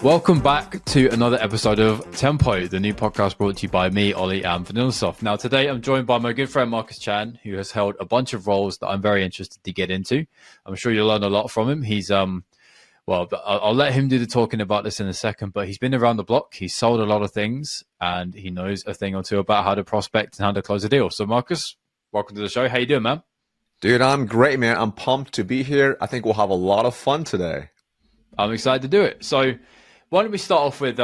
Welcome back to another episode of Tempo, the new podcast brought to you by me, Ollie, and VanillaSoft. Now, today I'm joined by my good friend Marcus Chan, who has held a bunch of roles that I'm very interested to get into. I'm sure you'll learn a lot from him. He's well, I'll let him do the talking about this in a second, but he's been around the block. He's sold a lot of things, and he knows a thing or two about how to prospect and how to close a deal. So, Marcus, welcome to the show. How you doing, man? Dude, I'm great, man. I'm pumped to be here. I think we'll have a lot of fun today. I'm excited to do it. So, why don't we start off with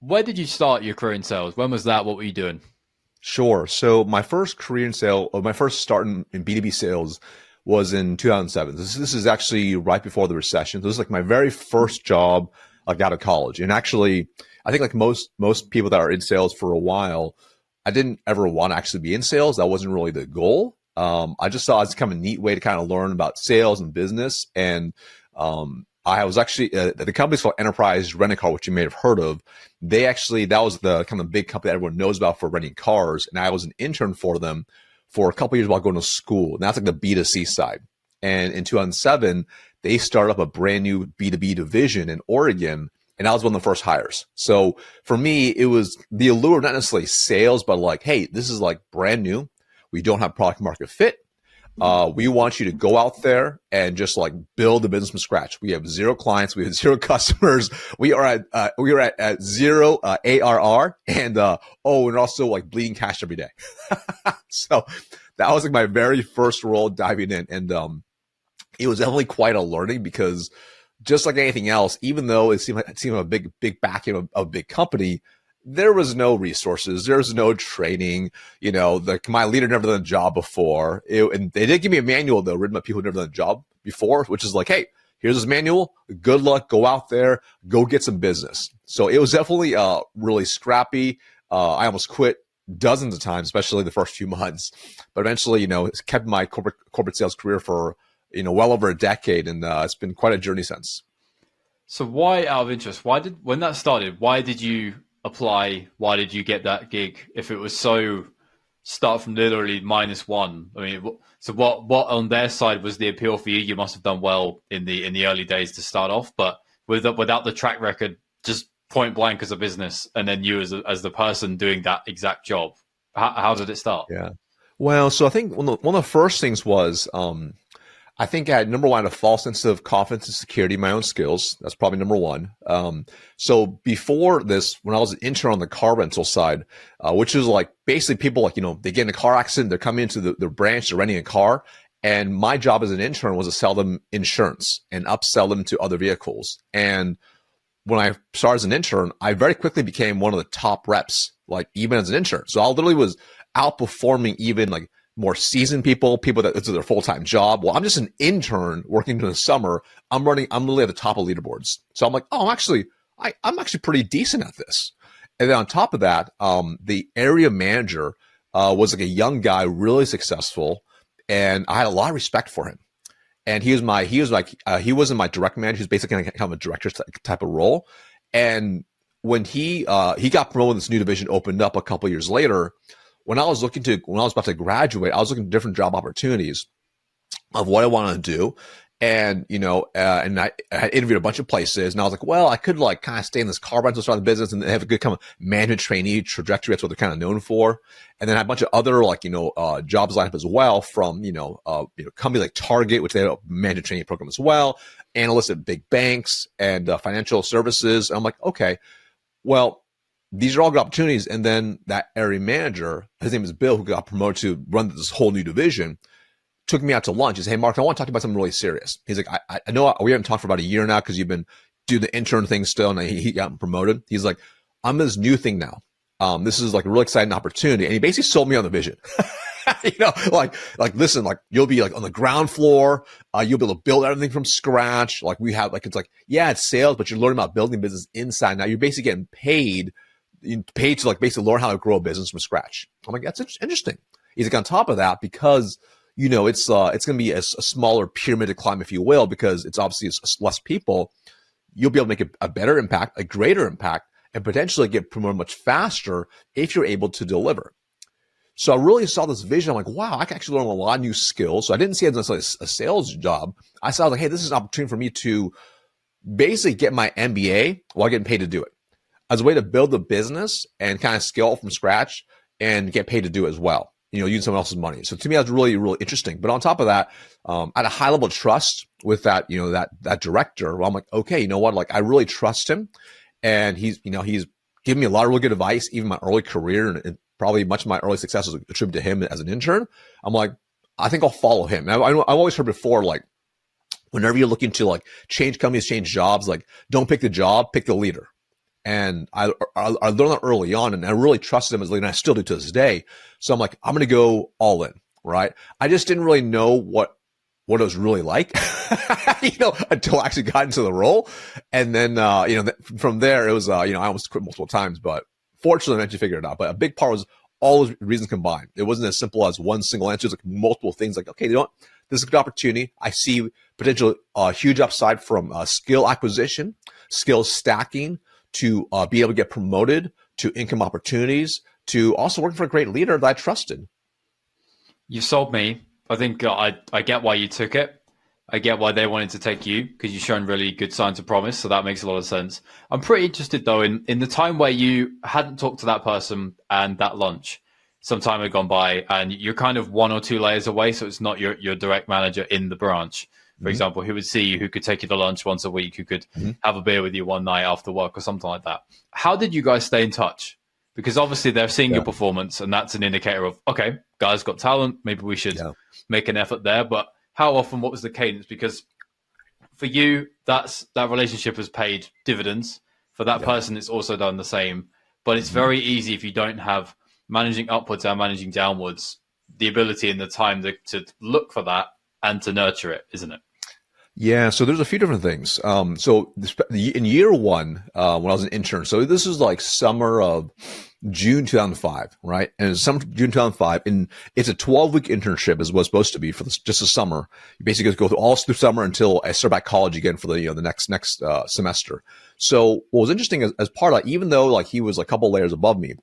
where did you start your career in sales? When was that? What were you doing? Sure. So my first career in sales, or my first start in B2B sales was in 2007. This is actually right before the recession. So this is like my very first job like out of college. And actually, I think like most people that are in sales for a while, I didn't ever want to actually be in sales. That wasn't really the goal. I just thought it's kind of a neat way to kind of learn about sales and business. And I was actually, the company's called Enterprise Rent-A-Car, which you may have heard of. That was the kind of big company that everyone knows about for renting cars. And I was an intern for them for a couple of years while going to school. And that's like the B2C side. And in 2007, they started up a brand new B2B division in Oregon. And I was one of the first hires. So for me, it was the allure, not necessarily sales, but like, hey, this is like brand new. We don't have product market fit. We want you to go out there and just like build a business from scratch. We have zero clients. We have zero customers. We are at zero ARR, and we're also like bleeding cash every day. So that was like my very first role diving in, and it was definitely quite a learning because just like anything else, even though it seemed like a big backing of a big company, there was no resources. There was no training. You know, my leader never done a job before. And they did give me a manual, though, written by people who never done a job before, which is like, hey, here's this manual. Good luck. Go out there. Go get some business. So it was definitely really scrappy. I almost quit dozens of times, especially the first few months. But eventually, it's kept my corporate sales career for, well over a decade. And it's been quite a journey since. So why, out of interest, when that started, why did you apply? Why did you get that gig if it was so start from literally -1? I mean, so what on their side was the appeal for you? You must have done well in the early days to start off, but without the track record, just point blank as a business, and then you as the person doing that exact job. How did it start? Yeah. Well, so I think one of the first things was I think I had, number one, a false sense of confidence and security in my own skills. That's probably number one. So before this, when I was an intern on the car rental side, which is like basically people like, they get in a car accident, they're coming into the branch, they're renting a car. And my job as an intern was to sell them insurance and upsell them to other vehicles. And when I started as an intern, I very quickly became one of the top reps, like even as an intern. So I literally was outperforming even like more seasoned people that it's their full-time job. Well, I'm just an intern working during the summer. I'm literally at the top of leaderboards. So I'm like, oh, I'm actually pretty decent at this. And then on top of that, the area manager was like a young guy, really successful, and I had a lot of respect for him. And he wasn't my direct manager. He was basically kind of a director type of role. And when he got promoted, this new division opened up a couple of years later. When I was about to graduate, I was looking at different job opportunities of what I wanted to do. And, and I interviewed a bunch of places, and I was like, well, I could like kind of stay in this car rental start of the business and have a good kind of management trainee trajectory. That's what they're kind of known for. And then I had a bunch of other jobs lined up as well from, companies like Target, which they have a management training program as well, analysts at big banks and financial services. And I'm like, okay, well, these are all good opportunities. And then that area manager, his name is Bill, who got promoted to run this whole new division, took me out to lunch. He said, hey, Mark, I want to talk to you about something really serious. He's like, I know we haven't talked for about a year now because you've been doing the intern thing still, and he got promoted. He's like, I'm in this new thing now. This is like a really exciting opportunity. And he basically sold me on the vision. Listen, like you'll be like on the ground floor. You'll be able to build everything from scratch. Like we have, it's sales, but you're learning about building business inside. Now you're basically getting paid to like basically learn how to grow a business from scratch. I'm like, that's interesting. He's like, on top of that, because it's going to be a smaller pyramid to climb, if you will, because it's obviously less people. You'll be able to make a better impact, a greater impact, and potentially get promoted much faster if you're able to deliver. So I really saw this vision. I'm like, wow, I can actually learn a lot of new skills. So I didn't see it as necessarily a sales job. I saw like, hey, this is an opportunity for me to basically get my MBA while getting paid to do it as a way to build the business and kind of scale it from scratch and get paid to do it as well, using someone else's money. So to me, that's really, really interesting. But on top of that, I had a high level of trust with that, that director, where I'm like, okay, you know what? Like, I really trust him. And he's given me a lot of really good advice, even my early career, and probably much of my early success was attributed to him as an intern. I'm like, I think I'll follow him. Now, I've always heard before, like, whenever you're looking to like change companies, change jobs, like, don't pick the job, pick the leader. And I learned that early on, and I really trusted him as a leader, and I still do to this day. So I'm like, I'm going to go all in, right? I just didn't really know what it was really like, until I actually got into the role. And then, from there, it was, I almost quit multiple times, but fortunately, I eventually figured it out. But a big part was all those reasons combined. It wasn't as simple as one single answer. It was like multiple things. Like, okay, this is a good opportunity. I see potential huge upside from skill acquisition, skill stacking, to be able to get promoted, to income opportunities, to also working for a great leader that I trusted. You sold me. I think I get why you took it. I get why they wanted to take you, because you've shown really good signs of promise. So that makes a lot of sense. I'm pretty interested, though, in the time where you hadn't talked to that person and that lunch. Some time had gone by and you're kind of 1 or 2 layers away. So it's not your direct manager in the branch, for example, who would see you, who could take you to lunch once a week, who could have a beer with you one night after work or something like that. How did you guys stay in touch? Because obviously they're seeing your performance, and that's an indicator of, okay, guys got talent. Maybe we should make an effort there. But how often, what was the cadence? Because for you, that relationship has paid dividends. For that person, it's also done the same. But it's very easy if you don't have managing upwards and managing downwards, the ability and the time to look for that and to nurture it, isn't it? Yeah, so there's a few different things. So in year one, when I was an intern, so this is like summer of June 2005, right? And it's summer June 2005, and it's a 12-week internship is what it's supposed to be for just the summer. You basically go through summer until I start back college again for the the next semester. So what was interesting as part of that, even though like he was a couple layers above me.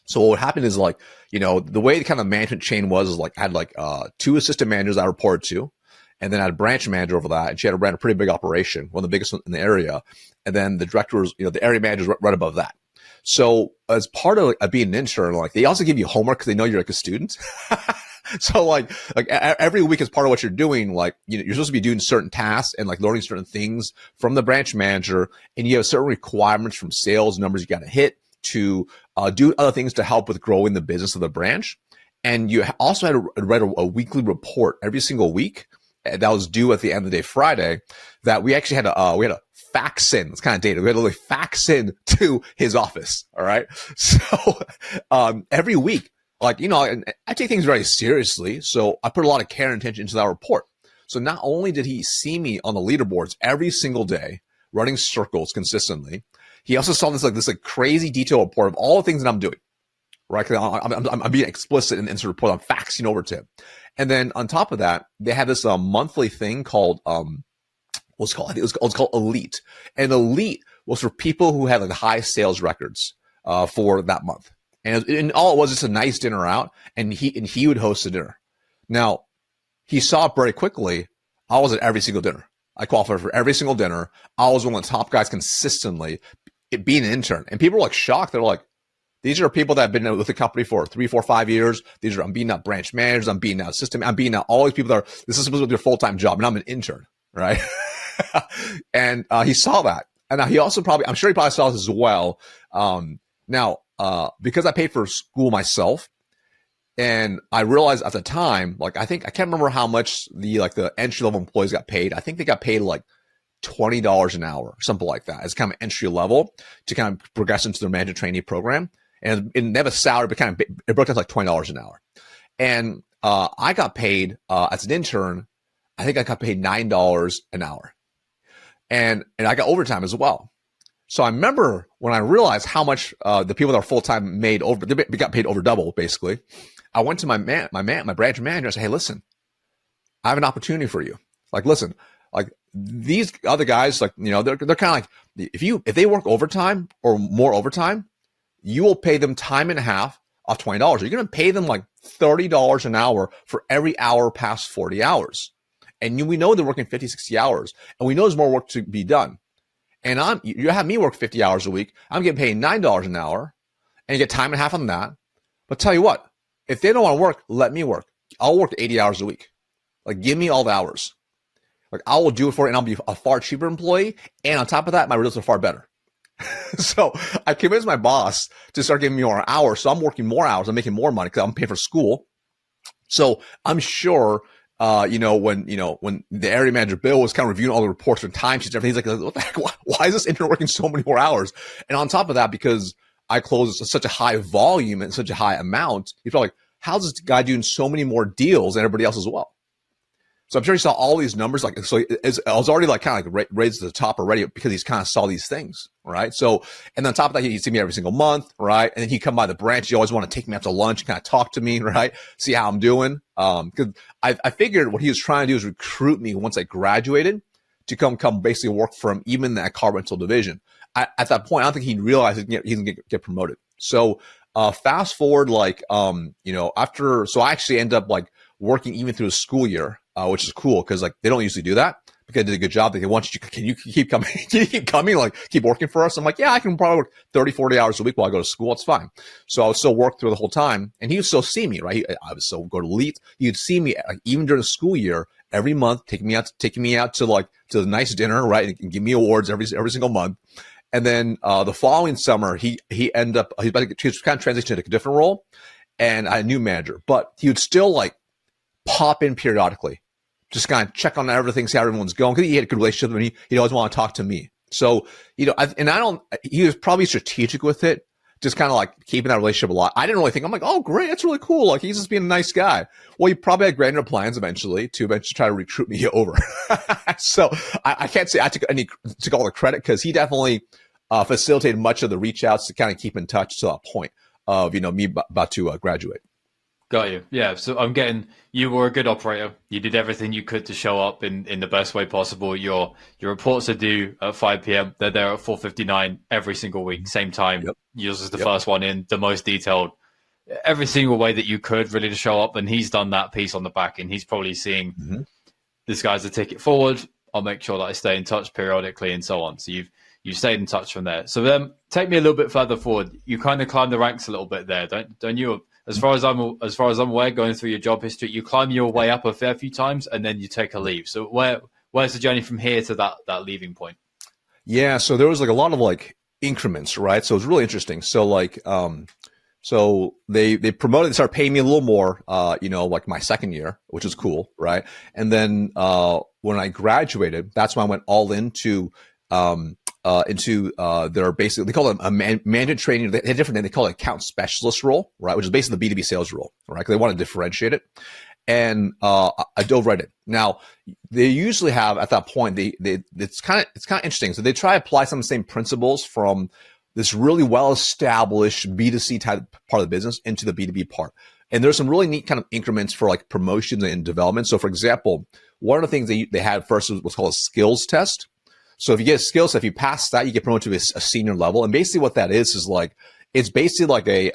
So what happened is like, the way the kind of management chain was is like I had like 2 assistant managers I reported to. And then I had a branch manager over that, and she ran a pretty big operation, one of the biggest in the area. And then the director was, the area manager was right above that. So as part of being an intern, like they also give you homework because they know you're like a student. So like every week as part of what you're doing, like, you're supposed to be doing certain tasks and like learning certain things from the branch manager, and you have certain requirements from sales numbers you got to hit to do other things to help with growing the business of the branch. And you also had to write a weekly report every single week that was due at the end of the day, Friday, that we actually had to fax in. It's kind of dated. We had to literally fax in to his office. All right. So, every week, like, I take things very seriously. So I put a lot of care and attention into that report. So not only did he see me on the leaderboards every single day, running circles consistently, he also saw this crazy detailed report of all the things that I'm doing. Right. I'm being explicit in the report. I'm faxing over to him. And then on top of that, they had this monthly thing called what's called I think it was called Elite. And Elite was for people who had like the high sales records for that month. And all it was just a nice dinner out, and he would host the dinner. Now, he saw it very quickly. I was at every single dinner. I qualified for every single dinner. I was one of the top guys consistently being an intern. And people were like shocked. They're like, these are people that have been with the company for 3, 4, 5 years. I'm beating out branch managers. I'm beating out system. I'm beating out all these people this is supposed to be their full-time job, and I'm an intern, right? And he saw that. And he also I'm sure he probably saw this as well. Now, because I paid for school myself, and I realized at the time, like, I can't remember how much the entry-level employees got paid. I think they got paid like $20 an hour, something like that. It's kind of entry level to kind of progress into their manager trainee program. And they have a salary, but it broke down to like $20 an hour. And I got paid as an intern, I think I got paid $9 an hour. And I got overtime as well. So I remember when I realized how much the people that are full-time they got paid over double, basically. I went to my branch manager. I said, hey, listen, I have an opportunity for you. Like, listen, like these other guys, like, they're kind of like, if they work overtime or more overtime, you will pay them time and a half off $20. You're going to pay them like $30 an hour for every hour past 40 hours. And we know they're working 50, 60 hours, and we know there's more work to be done. And you have me work 50 hours a week. I'm getting paid $9 an hour, and you get time and a half on that. But tell you what, if they don't want to work, let me work. I'll work 80 hours a week. Like, give me all the hours. Like, I will do it for it, and I'll be a far cheaper employee. And on top of that, my results are far better. So I convinced my boss to start giving me more hours. So I'm working more hours. I'm making more money because I'm paying for school. So I'm sure, when the area manager Bill was kind of reviewing all the reports and timesheets and everything, he's like, what the heck? Why is this intern working so many more hours? And on top of that, because I closed such a high volume and such a high amount, he's probably like, how's this guy doing so many more deals than everybody else as well? So I'm sure he saw all these numbers. Like, so I was already like kind of like raised to the top already because he's kind of saw these things, right? So, and then on top of that, he'd see me every single month, right? And then he'd come by the branch. He always want to take me out to lunch and kind of talk to me, right? See how I'm doing. Because I figured what he was trying to do is recruit me once I graduated to come basically work for him, even in that car rental division. At that point, I don't think he'd realize he's going to get promoted. So, fast forward, like, so I actually end up like working even through the school year, which is cool because like they don't usually do that because I did a good job. They want you, can you keep coming? Can you keep coming? Like, keep working for us? I'm like, yeah, I can probably work 30, 40 hours a week while I go to school. It's fine. So I would still work through the whole time, and he would still see me, right? I would still go to LEAT. He'd see me like, even during the school year every month, taking me out to the nice dinner, right? And give me awards every single month. And then the following summer, he ended up, he was kind of transitioned to a different role, and I had a new manager, but he would still like pop in periodically, just kind of check on everything, see how everyone's going, because he had a good relationship with me. He'd always want to talk to me. So, he was probably strategic with it, just kind of like keeping that relationship alive. I didn't really think, I'm like, oh, great, that's really cool. Like, he's just being a nice guy. Well, he probably had grander plans eventually to try to recruit me over. So I can't say I took all the credit because he definitely facilitated much of the reach outs to kind of keep in touch to that point of, me about to graduate. Got you. Yeah. So I'm getting, you were a good operator. You did everything you could to show up in the best way possible. Your reports are due at 5 p.m. They're there at 4:59 every single week, same time. Yep. Yours is the first one in, the most detailed, every single way that you could really to show up. And he's done that piece on the back end. He's probably seeing this guy's a ticket forward. I'll make sure that I stay in touch periodically and so on. So you've stayed in touch from there. So then take me a little bit further forward. You kind of climb the ranks a little bit there, don't you? As far as I'm aware, going through your job history, you climb your way up a fair few times and then you take a leave. So where's the journey from here to that leaving point? Yeah, so there was like a lot of like increments, right? So it was really interesting. So like so they started paying me a little more like my second year, which is cool, right? And then when I graduated, that's when I went all into their basically, they call it a management training. They had different name. They call it account specialist role, right? Which is basically the B2B sales role, right? Because they want to differentiate it. And I dove right in. Now, they usually have at that point, it's kind of interesting. So they try to apply some of the same principles from this really well-established B2C type part of the business into the B2B part. And there's some really neat kind of increments for like promotions and development. So for example, one of the things they had first was what's called a skills test. So if you get a skill set, if you pass that, you get promoted to a senior level. And basically what that is like, it's basically like a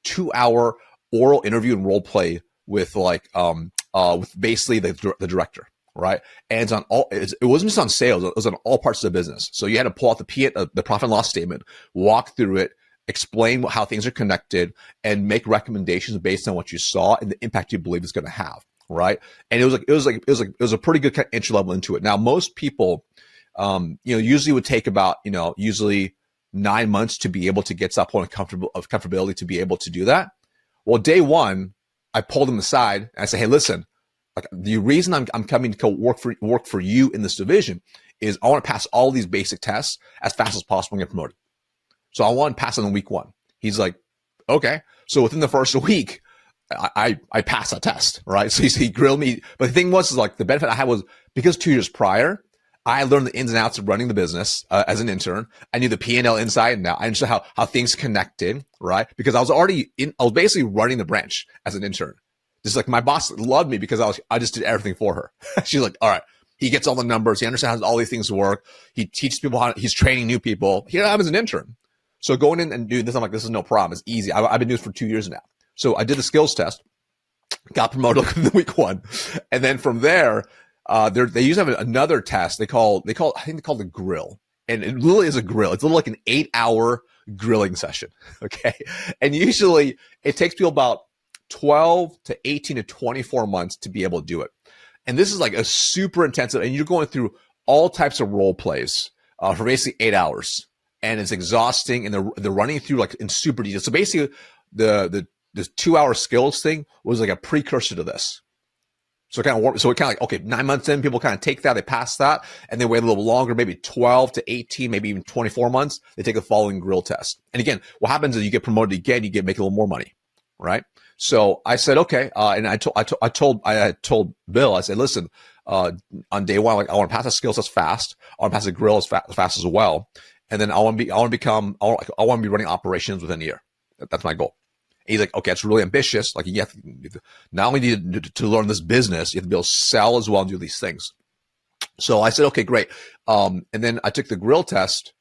2-hour oral interview and role play with with basically the director, right? And it wasn't just on sales, it was on all parts of the business. So you had to pull out the profit and loss statement, walk through it, explain how things are connected, and make recommendations based on what you saw and the impact you believe it's going to have, right? And it was a pretty good entry level into it. Now, most people, usually would take about, usually 9 months to be able to get to that point of comfortability to be able to do that. Well, day one, I pulled them aside and I said, hey, listen, like the reason I'm coming to work for you in this division is I want to pass all these basic tests as fast as possible and get promoted. So I want to pass it on week one. He's like, okay. So within the first week, I passed that test, right? So he grilled me. But the thing was, is like the benefit I had was because 2 years prior, I learned the ins and outs of running the business as an intern. I knew the P&L inside and out. I understood how things connected, right? Because I was basically running the branch as an intern. Just like my boss loved me because I just did everything for her. She's like, all right, he gets all the numbers. He understands how all these things work. He teaches people he's training new people. Here I am as an intern. So going in and doing this, I'm like, this is no problem. It's easy. I've been doing this for 2 years now. So I did the skills test. got promoted in week 1. And then from there, they usually have another test I think they call the grill. And it really is a grill. It's a little like an 8-hour grilling session. Okay. And usually it takes people about 12 to 18 to 24 months to be able to do it. And this is like a super intensive, and you're going through all types of role plays for basically 8 hours. And it's exhausting, and they're running through like in super detail. So basically the 2-hour skills thing was like a precursor to this. So it kind of like, okay, 9 months in, people kind of take that, they pass that, and they wait a little longer, maybe 12 to 18, maybe even 24 months. They take the following grill test. And again, what happens is you get promoted again, you make a little more money, right? So I said, okay. And I told Bill, I said, listen, on day one, like I want to pass the skills as fast. I want to pass the grill as fast as well. And then I want to be running operations within a year. That's my goal. And he's like, okay, that's really ambitious. Like you have to not only need to learn this business, you have to be able to sell as well and do these things. So I said, okay, great. And then I took the grill test,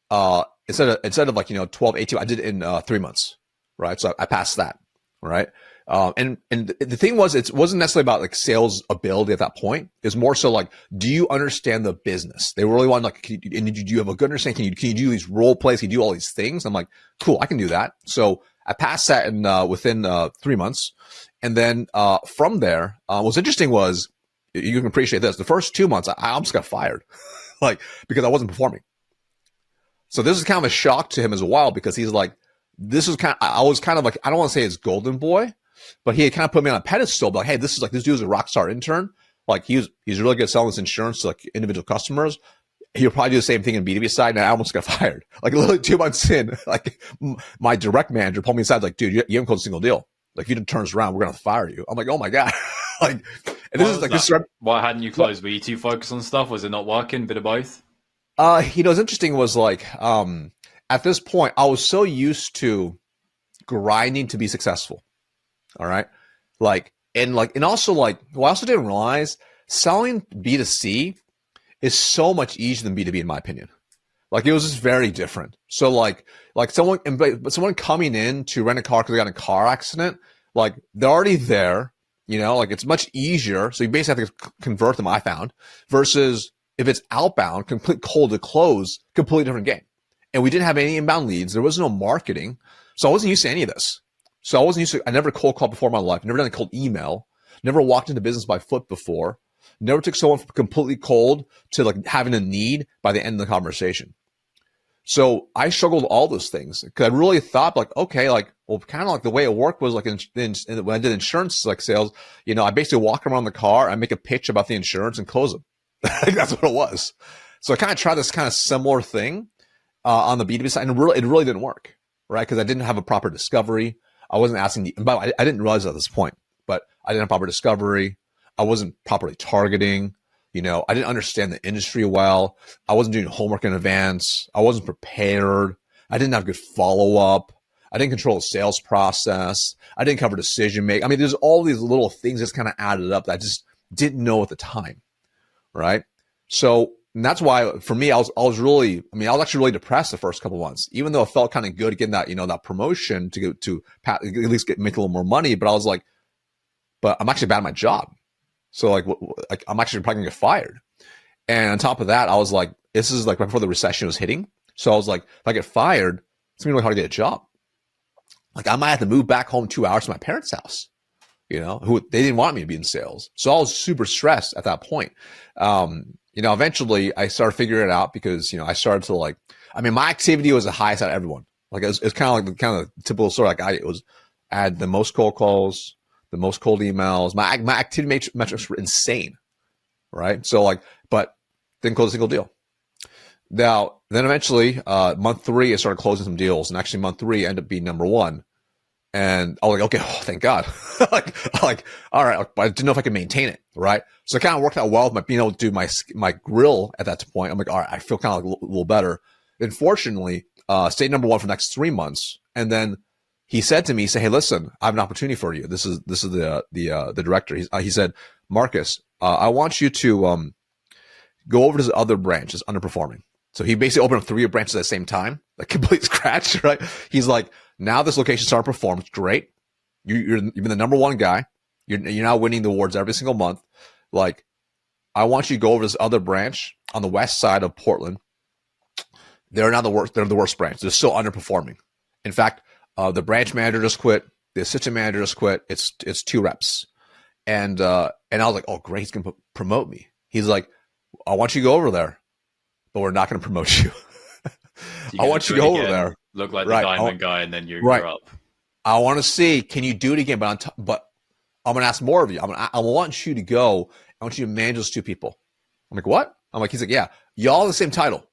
instead of like, 12, 18, I did it in 3 months. Right. So I passed that. Right. And the thing was, it wasn't necessarily about like sales ability at that point. It was more so like, do you understand the business? They really want like, do you have a good understanding? Can you do these role plays? Can you do all these things? I'm like, cool, I can do that. So I passed that in within 3 months. And then from there, what's interesting was, you can appreciate this. The first 2 months, I almost got fired, like because I wasn't performing. So this is kind of a shock to him as well, because he's like, I was kind of like, I don't want to say his golden boy, but he had kind of put me on a pedestal, but like, hey, this dude's a rock star intern. Like he's really good at selling this insurance to like individual customers. He'll probably do the same thing in B2B side. And I almost got fired. Like literally 2 months in, like my direct manager pulled me aside, like, dude, you haven't closed a single deal. Like if you didn't turn this around, we're going to fire you. I'm like, oh my God. Like, and why hadn't you closed? Were you too focused on stuff? Was it not working? Bit of both? What's interesting was like, at this point, I was so used to grinding to be successful. All right. And also what I also didn't realize, selling B2C is so much easier than B2B in my opinion. Like it was just very different. So like someone coming in to rent a car because they got in a car accident, like they're already there, like it's much easier. So you basically have to convert them, I found, versus if it's outbound, complete cold to close, completely different game. And we didn't have any inbound leads. There was no marketing. So I wasn't used to any of this. I never cold called before in my life, never done a cold email, never walked into business by foot before, never took someone from completely cold to like having a need by the end of the conversation. So I struggled with all those things because I really thought like, okay, like, well, kind of like the way it worked was like when I did insurance like sales, I basically walk around the car, I make a pitch about the insurance and close them. That's what it was. So I kind of tried this kind of similar thing on the B2B side, and it really didn't work, right? Because I didn't have a proper discovery. I wasn't asking I didn't realize at this point, but I didn't have proper discovery. I wasn't properly targeting. I didn't understand the industry well. I wasn't doing homework in advance. I wasn't prepared. I didn't have good follow-up. I didn't control the sales process. I didn't cover decision making. I mean, there's all these little things that's kind of added up that I just didn't know at the time, right? So and that's why for me, I was actually really depressed the first couple of months, even though it felt kind of good getting that, that promotion to at least make a little more money. But I was like, but I'm actually bad at my job. So like I'm actually probably gonna get fired. And on top of that, I was like, this is like right before the recession was hitting. So I was like, if I get fired, it's gonna be really hard to get a job. Like I might have to move back home 2 hours to my parents' house, who they didn't want me to be in sales. So I was super stressed at that point. Eventually I started figuring it out because, I started to my activity was the highest out of everyone. Like it's kind of like the typical story. Like I had the most cold calls, the most cold emails. My activity metrics were insane, right? So but didn't close a single deal. Now, then eventually, month 3, I started closing some deals, and actually month 3 ended up being number 1. And I was like, okay, thank God. All right, but I didn't know if I could maintain it, right? So it kind of worked out well with being able to do my grill at that point. I'm like, all right, I feel kind of a little better. Unfortunately, stayed number 1 for the next 3 months, and then he said to me, "Hey, listen, I have an opportunity for you." This is the director. He said, "Marcus, I want you to go over to this other branch that's underperforming." So he basically opened up 3 branches at the same time, like complete scratch, right? He's like, now this location started to perform. It's great. You've been the number 1 guy. You're not winning the awards every single month. Like, I want you to go over to this other branch on the west side of Portland. They're not the worst. They're the worst branch. They're still underperforming. In fact, the branch manager just quit. The assistant manager just quit. It's 2 reps. And I was like, oh, great. He's going to promote me. He's like, I want you to go over there, but we're not going to promote you. I want you to go over there. Look like the diamond guy, and then you're up. I want to see, can you do it again? But I'm going to ask more of you. I want you to go. I want you to manage those 2 people. I'm like, what? He's like, yeah, y'all have the same title,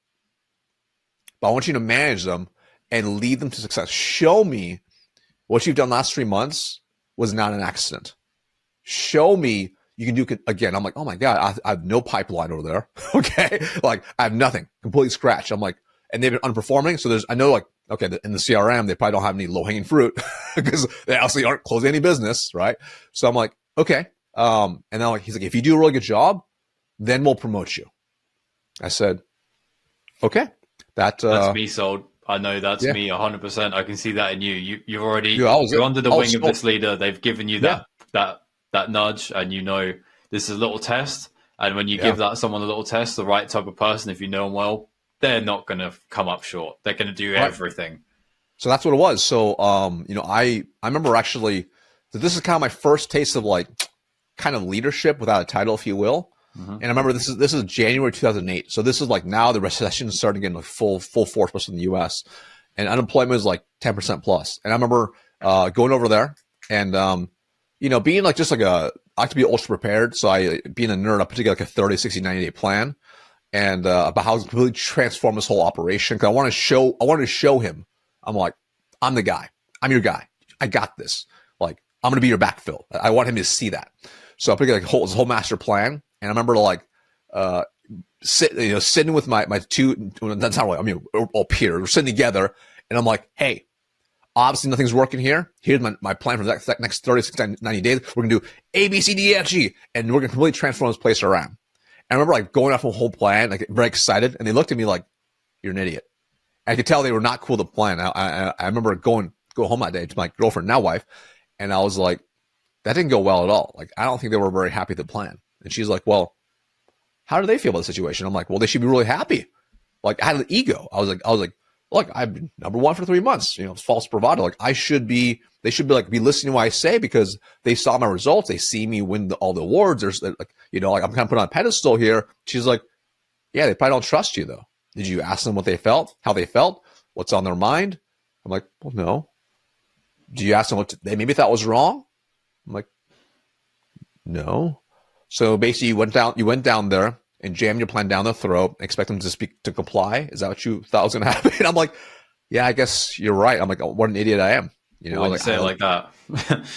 but I want you to manage them and lead them to success. Show me what you've done last 3 months was not an accident. Show me you can do it again. I'm like, oh my God, I have no pipeline over there. Okay. Like, I have nothing, completely scratched. I'm like, and they've been underperforming. So I know, like, okay, in the CRM, they probably don't have any low hanging fruit because they obviously aren't closing any business. Right. So I'm like, okay. And then he's like, if you do a really good job, then we'll promote you. I said, okay. That's me sold. I know that's me 100%. I can see that in you. You're already, you're under the wing of this leader. They've given you that nudge, and this is a little test. And when you give someone a little test, the right type of person, if you know them well, they're not going to come up short. They're going to do everything. So that's what it was. So, I remember actually that this is kind of my first taste of like kind of leadership without a title, if you will. Mm-hmm. And I remember this is January 2008. So this is like now the recession is starting to get like full force, especially in the US, and unemployment is like 10% plus. And I remember going over there and being like just like I like to be ultra prepared. So being a nerd, I put together like a 30, 60, 90-day plan and about how to completely transform this whole operation. Because I wanted to show him. I'm like, I'm the guy. I'm your guy. I got this. Like, I'm gonna be your backfill. I want him to see that. So I put together this whole master plan. And I remember like sitting with my 2. That's not really. I mean, all peers. We're sitting together, and I'm like, hey, obviously nothing's working here. Here's my plan for the next 30, 60, 90 days. We're gonna do A, B, C, D, E, F, G, and we're gonna completely transform this place around. And I remember like going off a whole plan, like very excited, and they looked at me like, "You're an idiot." And I could tell they were not cool with the plan. I remember going home that day to my girlfriend, now wife, and I was like, that didn't go well at all. Like, I don't think they were very happy with the plan. And she's like, well, how do they feel about the situation? I'm like, well, they should be really happy. Like, I had an ego. I was like, look, I've been number 1 for 3 months. It's false bravado. Like, they should be like, be listening to what I say because they saw my results. They see me win all the awards. There's like, like I'm kind of put on a pedestal here. She's like, yeah, they probably don't trust you though. Did you ask them what they felt, how they felt, what's on their mind? I'm like, well, no. Do you ask them what they maybe thought was wrong? I'm like, no. So basically, you went down there and jammed your plan down their throat, expect them to comply. Is that what you thought was going to happen? I'm like, yeah, I guess you're right. I'm like, oh, what an idiot I am. When you say it like that.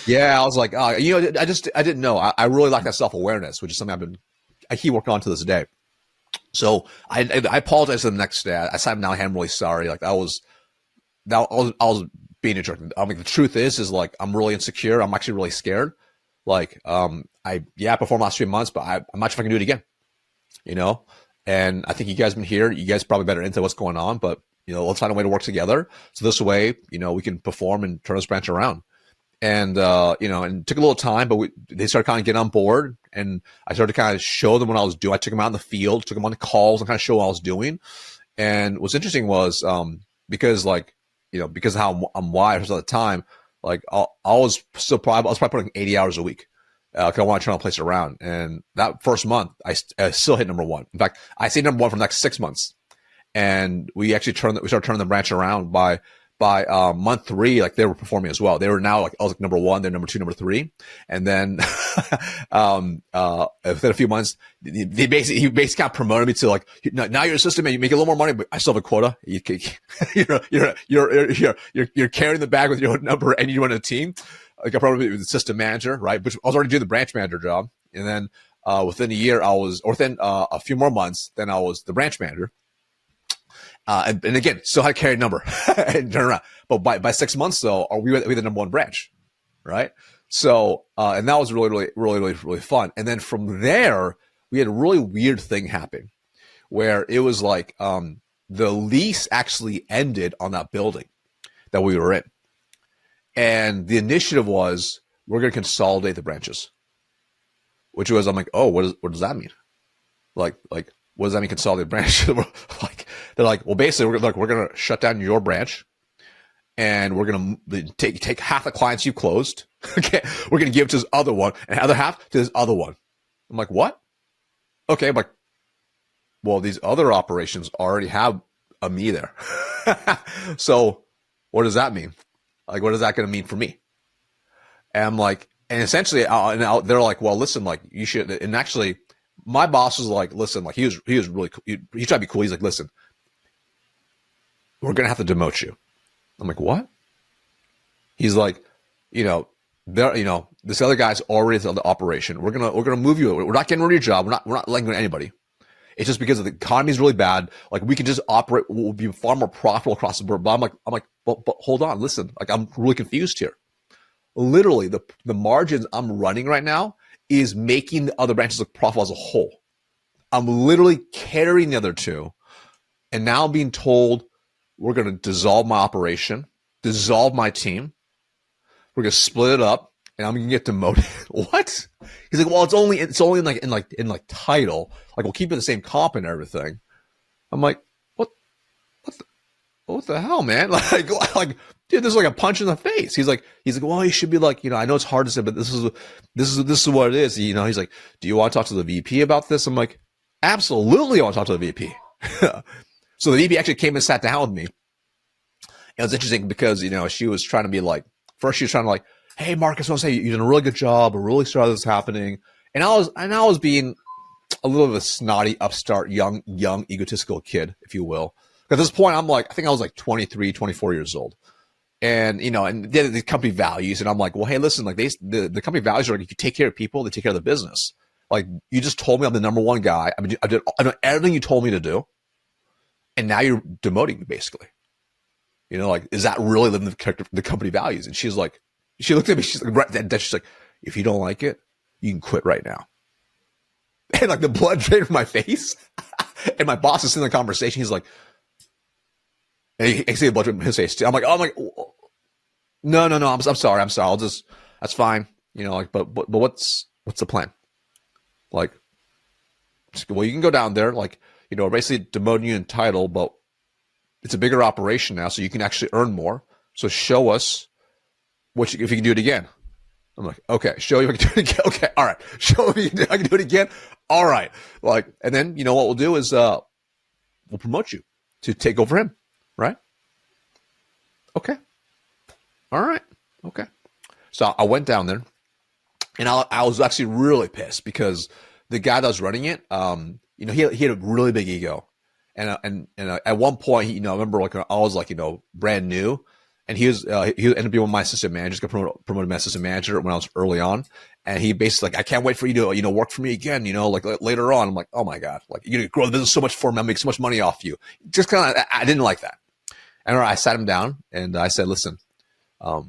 Yeah, I was like, I didn't know. I really like that self-awareness, which is something I keep working on to this day. So I apologized the next day. I said, now I'm really sorry. Like I was being a jerk. I mean, the truth is like I'm really insecure. I'm actually really scared. Like, I performed last 3 months, but I'm not sure if I can do it again, and I think you guys been here. You guys probably better into what's going on, but let's find a way to work together. So this way, we can perform and turn this branch around. And, and it took a little time, but they started kind of getting on board and I started to kind of show them what I was doing. I took them out in the field, took them on the calls and kind of show what I was doing. And what's interesting was, because of how I'm wired at the time, like I was probably putting 80 hours a week. Cause I want to turn the place around. And that first month, I still hit number 1. In fact, I stayed number 1 for the next 6 months. And we actually started turning the branch around by month 3, like they were performing as well. They were now like, I was like number 1, they're number 2, number 3. And then, within a few months, he basically kind of promoted me to like, now you're a assistant man, you make a little more money, but I still have a quota. You're carrying the bag with your own number and you run a team. Like I probably was the assistant manager, right? But I was already doing the branch manager job. And then, within a year within a few more months, then I was the branch manager. And again, still had to carry a number and turn around. But by 6 months though, we were the number 1 branch, right? So, and that was really fun. And then from there, we had a really weird thing happen where it was like, the lease actually ended on that building that we were in. And the initiative was we're going to consolidate the branches. Which was, I'm like, oh, what does that mean? Like, what does that mean, consolidate branch? They're like, well, basically, we're going to shut down your branch, and we're going to take half the clients you closed. Okay, we're going to give it to this other one, and the other half to this other one. I'm like, what? Okay, I'm like, well, these other operations already have a me there. So what does that mean? Like, what is that going to mean for me? And I'm like, and essentially, they're like, well, listen, like, you should. And actually, my boss was like, listen, like, he was really cool. He tried to be cool. He's like, listen, we're going to have to demote you. I'm like, what? He's like, this other guy's already on the operation. We're gonna move you. We're not getting rid of your job. We're not letting go of anybody. It's just because the economy is really bad. Like, we can just operate. We'll be far more profitable across the board. But I'm like, but hold on, listen. Like, I'm really confused here. Literally, the margins I'm running right now is making the other branches look profitable as a whole. I'm literally carrying the other two, and now I'm being told we're going to dissolve my operation, dissolve my team. We're going to split it up, and I'm going to get demoted. What? He's like, well, it's only in title. Like, we'll keep it the same comp and everything. I'm like, what the hell, man? Like, dude, this is like a punch in the face. He's like, well, you should be like, I know it's hard to say, but this is what it is. He's like, do you want to talk to the VP about this? I'm like, absolutely, I want to talk to the VP. So the VP actually came and sat down with me. It was interesting because, she was trying to be like, first she was trying to like, hey, Marcus, I want to say you're doing a really good job. We're really sorry this is happening. And I was being a little of a snotty, upstart, young, egotistical kid, if you will. At this point, I'm like, I think I was like 23, 24 years old. And, and the company values. And I'm like, well, hey, listen, like the company values are like, if you take care of people, they take care of the business. Like, you just told me I'm the number one guy. I mean, I did everything you told me to do. And now you're demoting me, basically. Like, is that really living the company values? And she's like, she looked at me, she's like, if you don't like it, you can quit right now. And like the blood drained from my face. And my boss is in the conversation. He's like, and he see the blood from his face too. I'm like, no, I'm sorry. That's fine. But what's the plan? Like, well, you can go down there, like, basically demoting you in title, but it's a bigger operation now, so you can actually earn more. So show us if you can do it again. I'm like, okay, show you if I can do it again. Okay, all right. Show me I can do it again. All right. Like, and then what we'll do is we'll promote you to take over him. Right? Okay. All right. Okay. So I went down there, and I was actually really pissed because the guy that was running it, he had a really big ego, and at one point, I remember like I was like brand new, and he ended up being one of my assistant managers. Got promoted my assistant manager when I was early on, and he basically like, I can't wait for you to work for me again. Like later on. I'm like, oh my god, like you're gonna grow the business so much for me. I make so much money off you. Just kind of, I didn't like that. And I sat him down and I said, listen, I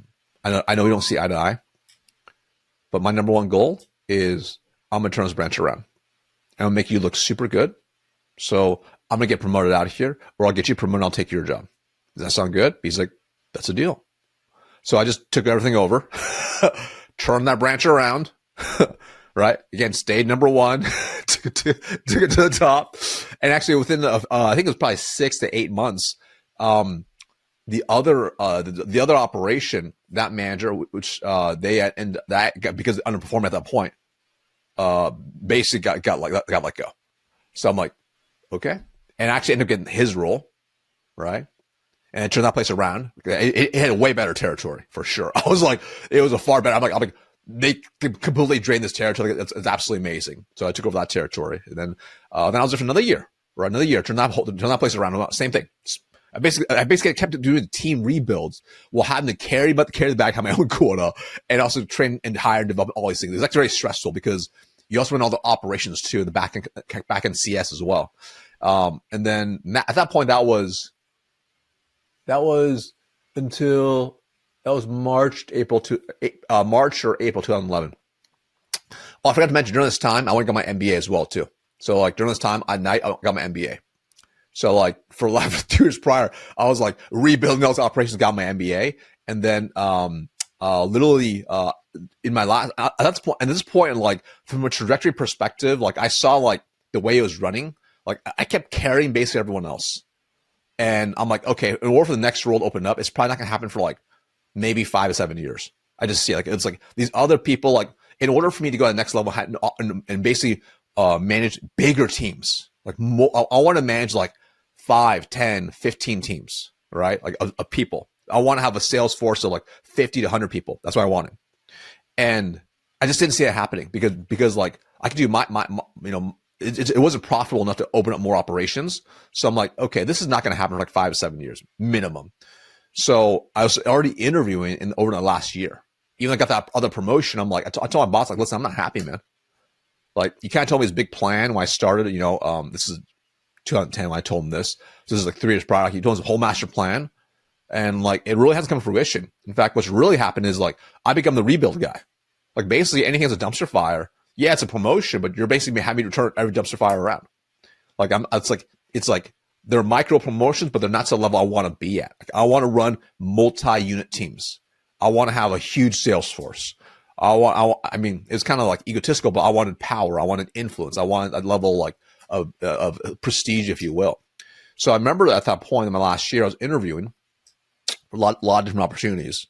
know we don't see eye to eye, but my number one goal is I'm going to turn this branch around. I'm going to make you look super good. So I'm going to get promoted out of here, or I'll get you promoted and I'll take your job. Does that sound good? He's like, that's a deal. So I just took everything over, turned that branch around, right? Again, stayed number one, took it to the top. And actually within, I think it was probably 6 to 8 months, the other operation, that manager, which they had, and that got, because it underperformed at that point, basically got let go. So I'm like, okay, and I actually ended up getting his role, right? And it turned that place around. It had a way better territory for sure. I was like, it was a far better. I'm like, they completely drained this territory. It's absolutely amazing. So I took over that territory, and then I was there for another year. Turn that place around. Same thing. I basically kept doing team rebuilds while having to carry the bag, have my own quota, and also train and hire and develop all these things. It's actually very stressful because you also run all the operations too, the back end CS as well. And then at that point, that was March or April 2011. Oh, I forgot to mention during this time, I went and got my MBA as well too. So like during this time at night, I got my MBA. So like for 2 years prior, I was like rebuilding those operations, got my MBA. And then literally in my last at this point, like from a trajectory perspective, like I saw like the way it was running, like I kept carrying basically everyone else. And I'm like, okay, in order for the next role to open up, it's probably not gonna happen for like maybe 5 to 7 years. I just see like it's like these other people, like in order for me to go to the next level and basically manage bigger teams, like I want to manage like 5, 10, 15 teams, right? Like of people. I want to have a sales force of like 50 to 100 people. That's what I wanted. And I just didn't see it happening because like I could do my it wasn't profitable enough to open up more operations. So I'm like, okay, this is not going to happen for like 5 to 7 years minimum. So I was already interviewing over the last year. Even I got that other promotion. I'm like, I told my boss, like, listen, I'm not happy, man. Like, you can't tell me this big plan when I started, this is 2010 when I told him this. So this is like 3 years prior. He told us a whole master plan. And like, it really hasn't come to fruition. In fact, what's really happened is like, I become the rebuild guy. Like basically anything that's a dumpster fire. Yeah, it's a promotion, but you're basically having to turn every dumpster fire around. Like it's like they're micro promotions, but they're not to the level I want to be at. Like, I want to run multi-unit teams. I want to have a huge sales force. I mean, it's kind of like egotistical, but I wanted power. I wanted influence. I wanted a level like of prestige, if you will. So I remember at that point in my last year, I was interviewing for a lot of different opportunities.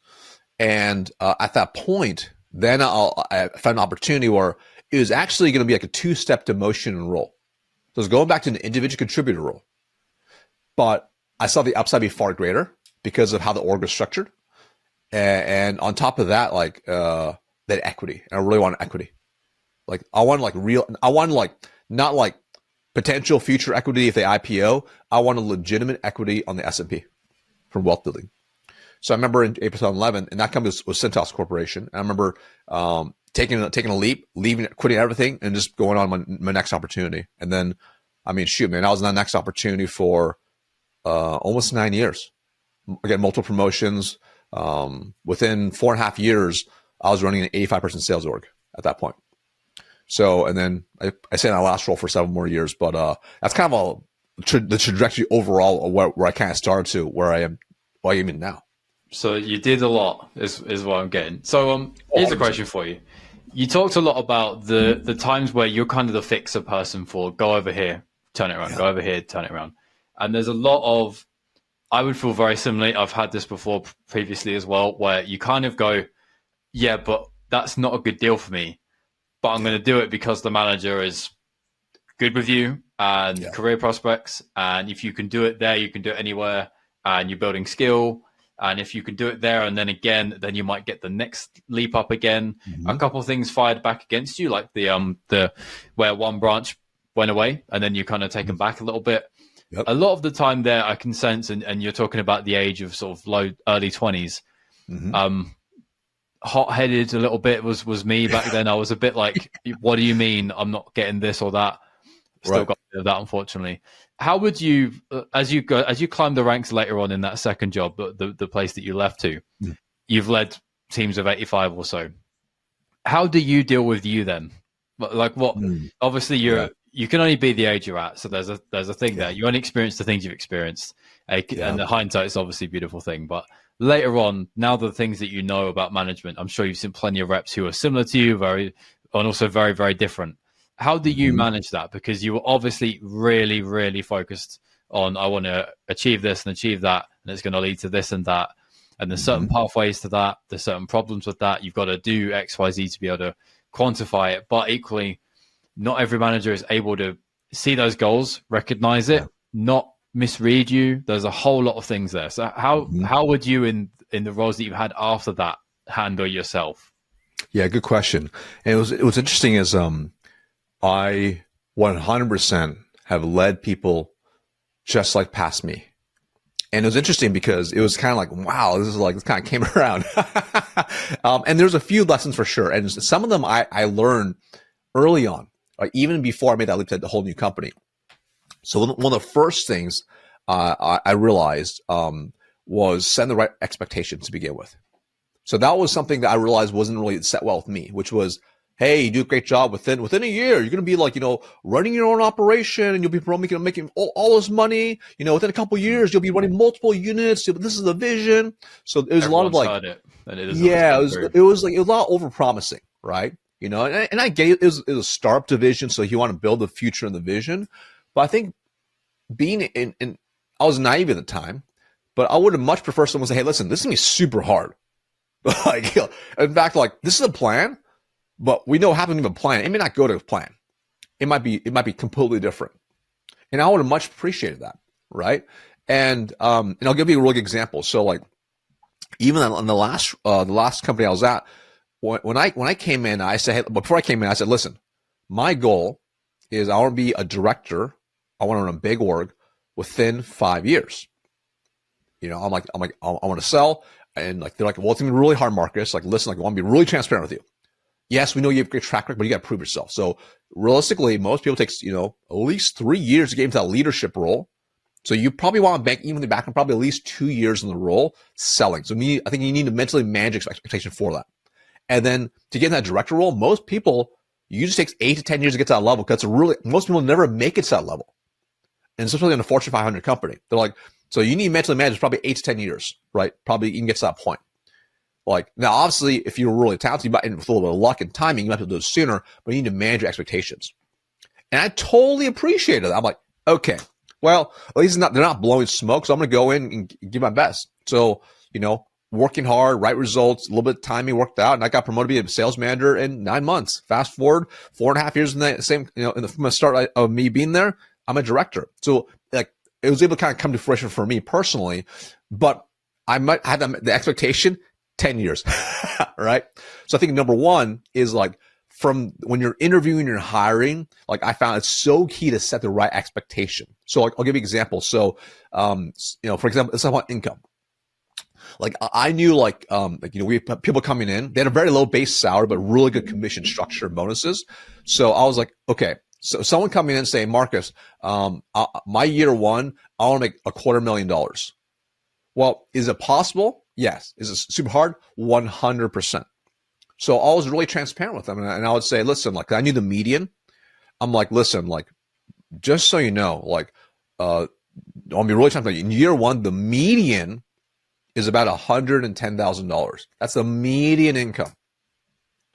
And at that point, then I found an opportunity where it was actually going to be like a 2-step demotion and role. So I was going back to an individual contributor role. But I saw the upside be far greater because of how the org was structured. And on top of that, like that equity. And I really wanted equity. Like I wanted not like potential future equity if they IPO. I wanted legitimate equity on the S&P from wealth building. So I remember in April 2011, and that company was Cintas Corporation. And I remember taking a leap, quitting everything, and just going on my next opportunity. And then, I mean, shoot, man, I was in that next opportunity for almost 9 years. Again, multiple promotions. Within 4.5 years, I was running an 85% sales org at that point. So, and then I stayed in that last role for 7 more years, but that's kind of the trajectory overall of where I kind of started to where I am in now. So you did a lot, is what I'm getting. So here's a question for you. You talked a lot about the times where you're kind of the fixer person for go over here, turn it around, go over here, turn it around. And there's a lot of, I would feel very similarly. I've had this before previously as well, where you kind of go, yeah, but that's not a good deal for me, but I'm going to do it because the manager is good with you and career prospects. And if you can do it there, you can do it anywhere, and you're building skill. And if you can do it there and then again, then you might get the next leap up again. Mm-hmm. A couple of things fired back against you, like the where one branch went away and then you kind of taken back a little bit. Yep. A lot of the time there, I can sense, and you're talking about the age of sort of early 20s. Mm-hmm. Hot-headed a little bit was me back then. I was a bit like, what do you mean I'm not getting this or that? Still got a bit of that, unfortunately. How would you, as you climb the ranks later on in that second job, the place that you left to, you've led teams of 85 or so. How do you deal with you then? Like what? Obviously, you can only be the age you're at. So there's a thing there. You only experience the things you've experienced, and the hindsight is obviously a beautiful thing. But later on, now the things that you know about management, I'm sure you've seen plenty of reps who are similar to you, and also very, very different. How do you manage that? Because you were obviously really, really focused on, I want to achieve this and achieve that, and it's going to lead to this and that. And there's certain pathways to that. There's certain problems with that. You've got to do X, Y, Z to be able to quantify it. But equally, not every manager is able to see those goals, recognize it, not misread you. There's a whole lot of things there. So how would you, in the roles that you've had after that, handle yourself? Yeah, good question. And it was interesting is I 100% have led people just like past me. And it was interesting because it was kind of like, wow, this kind of came around. And there's a few lessons for sure. And some of them I learned early on, even before I made that leap to the whole new company. So one of the first things I realized was set the right expectations to begin with. So that was something that I realized wasn't really set well with me, which was hey, you do a great job within a year. You're going to be like, running your own operation, and you'll be making all this money. Within a couple of years, you'll be running multiple units. This is the vision. So there's a lot of like, heard it, and it doesn't yeah, always come it was a lot over promising, right? And I get it was a startup division, so you want to build the future and the vision. But I think being in I was naive at the time, but I would have much preferred someone say, hey, listen, this is going to be super hard. Like, in fact, like, this is a plan, but we know how to even plan. It may not go to plan. It might be completely different. And I would have much appreciated that, right? And I'll give you a really good example. So like, even on the last company I was at, when I came in, I said, hey, before I came in, I said, listen, my goal is I want to be a director. I want to run a big org within 5 years. I'm like, I want to sell. And like, they're like, well, it's going to be really hard, Marcus. Like, listen, like, I want to be really transparent with you. Yes, we know you have a great track record, but you got to prove yourself. So realistically, most people takes, at least 3 years to get into that leadership role. So you probably want to bank even the back and probably at least 2 years in the role selling. So I think you need to mentally manage expectation for that. And then to get in that director role, most people, you just takes 8 to 10 years to get to that level, because most people never make it to that level. And especially in a Fortune 500 company, they're like, so you need mentally manage probably 8 to 10 years, right? Probably you can get to that point. Like, now, obviously, if you're really talented, you might, and with a little bit of luck and timing, you might be able to do it sooner, but you need to manage your expectations. And I totally appreciated that. I'm like, okay, well, at least they're not blowing smoke, so I'm going to go in and give my best. So, working hard, right results, a little bit of timing worked out, and I got promoted to be a sales manager in 9 months. Fast forward 4.5 years in the same, from the start of me being there, I'm a director. So like, it was able to kind of come to fruition for me personally, but I might have the expectation 10 years, right? So I think number one is like, from when you're interviewing, you're hiring, like, I found it's so key to set the right expectation. So like, I'll give you an example. So, for example, it's about income. Like, I knew we had people coming in, they had a very low base salary, but really good commission structure and bonuses. So I was like, okay, so someone coming in saying, Marcus, my year one, I want to make $250,000. Well, is it possible? Yes. Is it super hard? 100%. So I was really transparent with them. And I would say, listen, like, I knew the median. I'm like, listen, like, just so you know, like, I'll be really transparent. In year one, the median is about $110,000. That's the median income.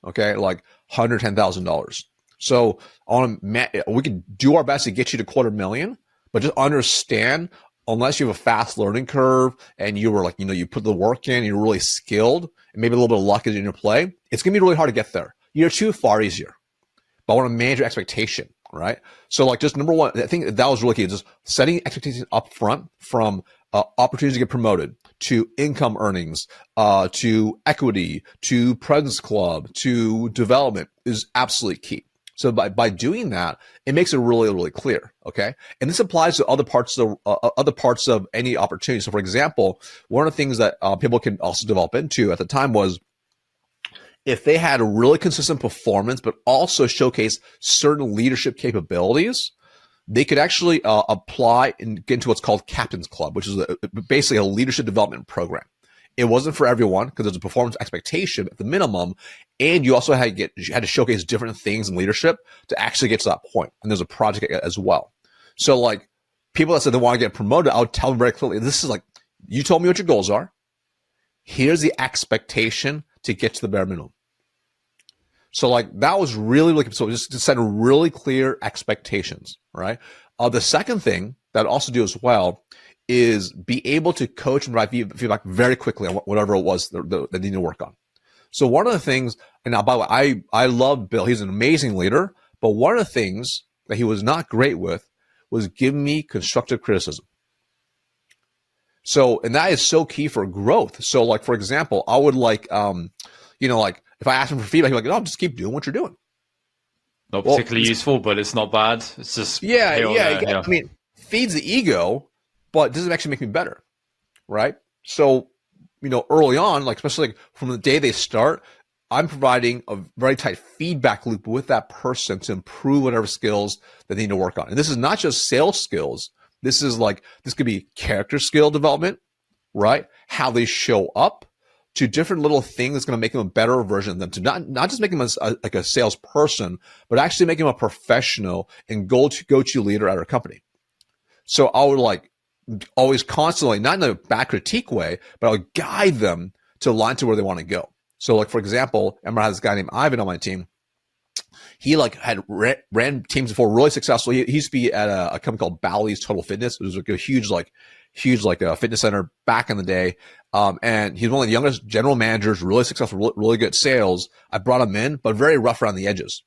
Okay. Like $110,000. So we can do our best to get you to $250,000, but just understand, unless you have a fast learning curve and you were like, you put the work in, you're really skilled, and maybe a little bit of luck is in your play, it's going to be really hard to get there. Year two, far easier. But I want to manage your expectation, right? So like, just number one, I think that was really key, just setting expectations up front, from opportunities to get promoted, to income earnings, to equity, to President's Club, to development, is absolutely key. So by doing that, it makes it really, really clear. Okay. And this applies to other parts of any opportunity. So for example, one of the things that people can also develop into at the time was, if they had a really consistent performance, but also showcase certain leadership capabilities, they could actually apply and get into what's called Captain's Club, which is basically a leadership development program. It wasn't for everyone, because there's a performance expectation at the minimum, and you also had to showcase different things in leadership to actually get to that point. And there's a project as well. So like, people that said they want to get promoted, I would tell them very clearly, this is like, you told me what your goals are. Here's the expectation to get to the bare minimum. So like, that was really, really, so just to set really clear expectations, right? The second thing that I'd also do as well is be able to coach and provide feedback very quickly on whatever it was that they need to work on. So one of the things, and now, by the way, I love Bill. He's an amazing leader, but one of the things that he was not great with was giving me constructive criticism. So, and that is so key for growth. So like, for example, I would like, like, if I ask him for feedback, he's like, no, just keep doing what you're doing. Not particularly useful, but it's not bad. It's just, yeah. I mean, feeds the ego, but doesn't actually make me better, right? So, early on, like, especially like from the day they start, I'm providing a very tight feedback loop with that person to improve whatever skills that they need to work on. And this is not just sales skills. This could be character skill development, right? How they show up, to different little things that's going to make them a better version of them, to not just make them like a salesperson, but actually make them a professional and go-to leader at our company. So I would like always constantly, not in a bad critique way, but I would guide them to align to where they want to go. So like, for example, I had this guy named Ivan on my team. He like had ran teams before, really successful. He used to be at a company called Bally's Total Fitness. It was like a huge fitness center back in the day. And he's one of the youngest general managers, really successful, really good at sales. I brought him in, but very rough around the edges.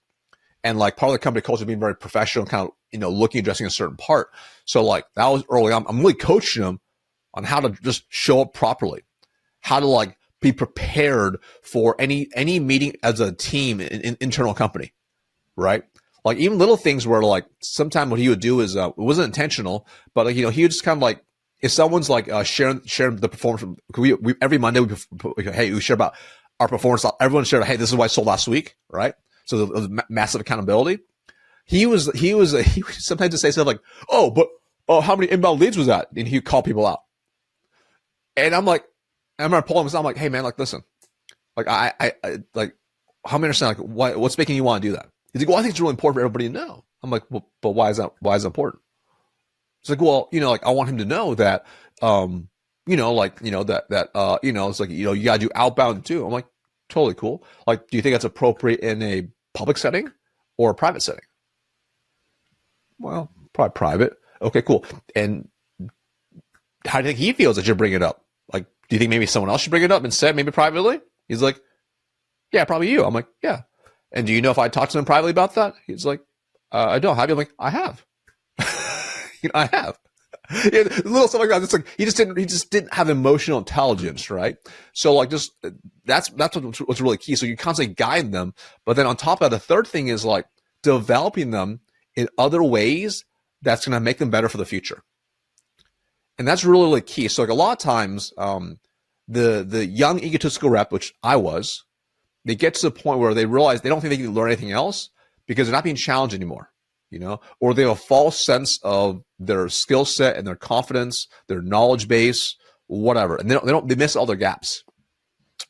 And like part of the company culture being very professional, kind of, addressing a certain part. So like that was early on. I'm really coaching him on how to just show up properly, how to like be prepared for any meeting as a team in internal company. Right? Like even little things where like sometimes what he would do is, it wasn't intentional, but like, he would just kind of like, if someone's like, sharing the performance, we every Monday, we share about our performance. Everyone shared, hey, this is what I sold last week. Right? So there was massive accountability. He would sometimes just say stuff like, how many inbound leads was that? And he'd call people out. And I'm like, I remember pulling him. I'm like, hey man, like, listen, like I like, how many understand like what's making you want to do that? He's like, well, I think it's really important for everybody to know. I'm like, well, but why is that important? It's like, well, like I want him to know that, it's like, you gotta do outbound too. I'm like, totally cool. Like, do you think that's appropriate in a public setting or a private setting? Well, probably private. Okay, cool. And how do you think he feels that you bring it up? Like, do you think maybe someone else should bring it up instead, maybe privately? He's like, yeah, probably you. I'm like, yeah. And do you know if I talked to him privately about that? He's like, I don't. Have you? I'm like, I have. I have. Yeah, little stuff like that. It's like he just didn't have emotional intelligence, right? So like just that's what's really key. So you constantly guide them, but then on top of that, the third thing is like developing them in other ways that's going to make them better for the future. And that's really, really key. So like a lot of times, the young egotistical rep, which I was, they get to the point where they realize they don't think they can learn anything else because they're not being challenged anymore, or they have a false sense of their skill set and their confidence, their knowledge base, whatever. And they miss all their gaps.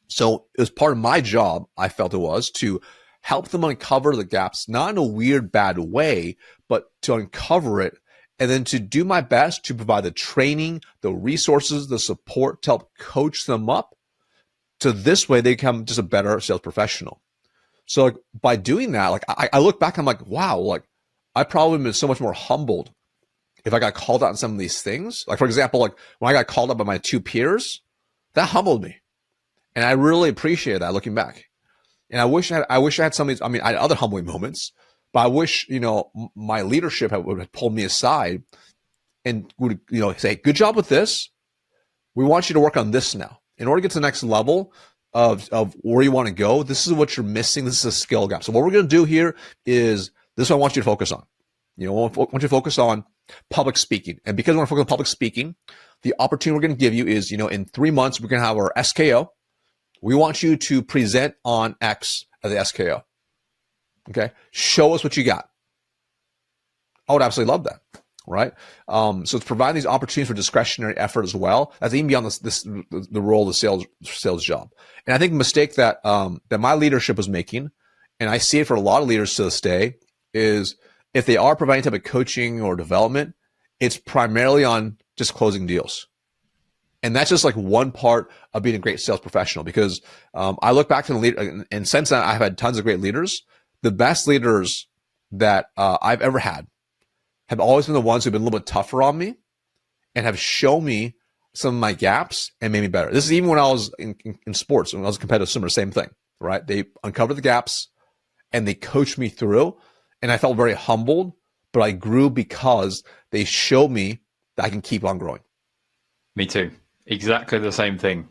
So it was part of my job, I felt it was, to help them uncover the gaps, not in a weird, bad way, but to uncover it and then to do my best to provide the training, the resources, the support to help coach them up. So this way they become just a better sales professional. So like, by doing that, like I look back, I'm like, wow, like I probably been so much more humbled if I got called out on some of these things. Like for example, like when I got called out by my two peers, that humbled me. And I really appreciate that looking back. And I wish I had some of these, I had other humbling moments, but I wish, my leadership would have pulled me aside and would, say, good job with this. We want you to work on this now. In order to get to the next level of where you want to go, this is what you're missing. This is a skill gap. So what we're going to do here is this is what I want you to focus on. I want you to focus on public speaking. And because we're going to focus on public speaking, the opportunity we're going to give you is, in 3 months, we're going to have our SKO. We want you to present on X at the SKO. Okay. Show us what you got. I would absolutely love that. Right. So it's providing these opportunities for discretionary effort as well. That's even beyond the role of the sales job. And I think the mistake that my leadership was making, and I see it for a lot of leaders to this day, is if they are providing type of coaching or development, it's primarily on just closing deals. And that's just like one part of being a great sales professional, because I look back to the leader, and since then I've had tons of great leaders. The best leaders that I've ever had have always been the ones who've been a little bit tougher on me and have shown me some of my gaps and made me better. This is even when I was in sports, when I was a competitive swimmer, same thing, right? They uncovered the gaps and they coached me through, and I felt very humbled, but I grew because they showed me that I can keep on growing. Me too. Exactly the same thing.